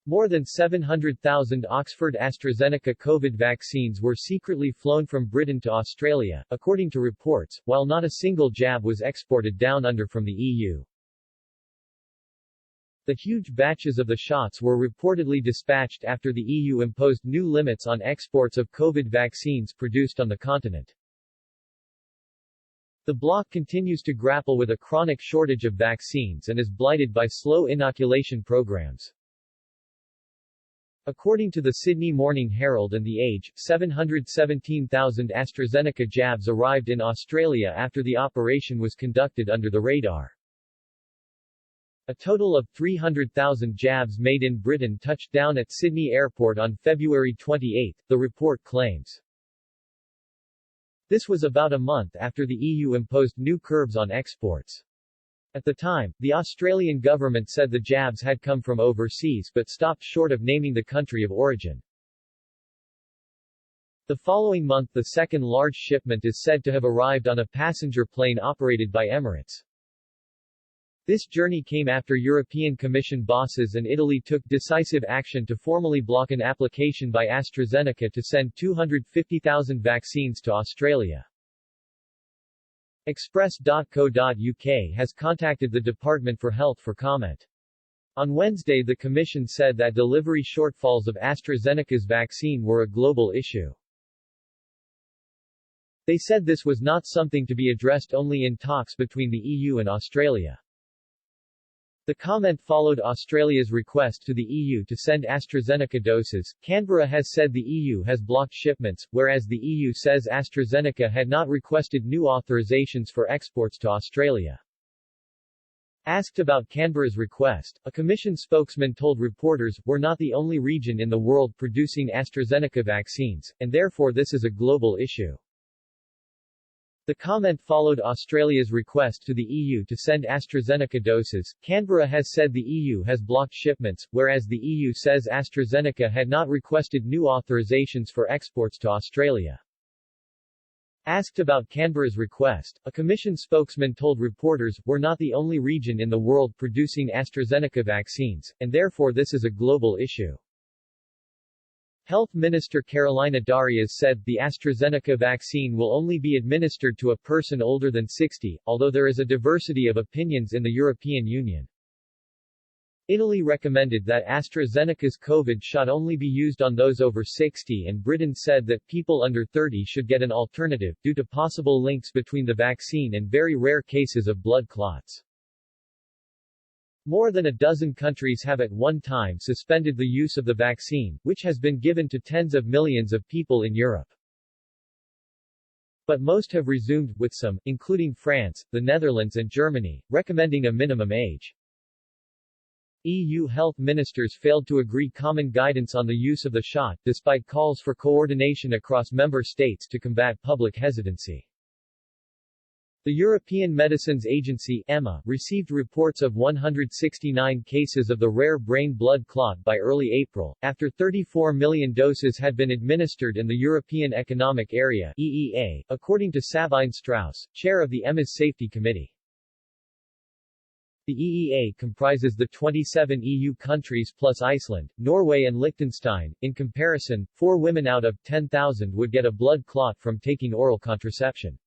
More than 700,000 Oxford-AstraZeneca Covid vaccines were secretly flown from Britain to Australia, according to reports, while not a single jab was exported down under from the EU. The huge batches of the shots were reportedly dispatched after the EU imposed new limits on exports of Covid vaccines produced on the continent. The bloc continues to grapple with a chronic shortage of vaccines and is blighted by slow inoculation programs. According to the Sydney Morning Herald and The Age, 717,000 AstraZeneca jabs arrived in Australia after the operation was conducted under the radar. A total of 300,000 jabs made in Britain touched down at Sydney Airport on February 28, the report claims. This was about a month after the EU imposed new curbs on exports. At the time, the Australian government said the jabs had come from overseas but stopped short of naming the country of origin. The following month the second large shipment is said to have arrived on a passenger plane operated by Emirates. This journey came after European Commission bosses and Italy took decisive action to formally block an application by AstraZeneca to send 250,000 vaccines to Australia. Express.co.uk has contacted the Department for Health for comment. On Wednesday the Commission said that delivery shortfalls of AstraZeneca's vaccine were a global issue. They said this was not something to be addressed only in talks between the EU and Australia. The comment followed Australia's request to the EU to send AstraZeneca doses. Canberra has said the EU has blocked shipments, whereas the EU says AstraZeneca had not requested new authorizations for exports to Australia. Asked about Canberra's request, a Commission spokesman told reporters, "We're not the only region in the world producing AstraZeneca vaccines, and therefore this is a global issue." The comment followed Australia's request to the EU to send AstraZeneca doses. Canberra has said the EU has blocked shipments, whereas the EU says AstraZeneca had not requested new authorizations for exports to Australia. Asked about Canberra's request, a Commission spokesman told reporters, "We're not the only region in the world producing AstraZeneca vaccines, and therefore this is a global issue." Health Minister Carolina Darius said, "The AstraZeneca vaccine will only be administered to a person older than 60, although there is a diversity of opinions in the European Union." Italy recommended that AstraZeneca's COVID shot only be used on those over 60 and Britain said that people under 30 should get an alternative, due to possible links between the vaccine and very rare cases of blood clots. More than a dozen countries have at one time suspended the use of the vaccine, which has been given to tens of millions of people in Europe. But most have resumed, with some, including France, the Netherlands and Germany, recommending a minimum age. EU health ministers failed to agree common guidance on the use of the shot, despite calls for coordination across member states to combat public hesitancy. The European Medicines Agency (EMA) received reports of 169 cases of the rare brain blood clot by early April, after 34 million doses had been administered in the European Economic Area (EEA), according to Sabine Strauss, chair of the EMA's Safety Committee. The EEA comprises the 27 EU countries plus Iceland, Norway and Liechtenstein. In comparison, 4 women out of 10,000 would get a blood clot from taking oral contraception.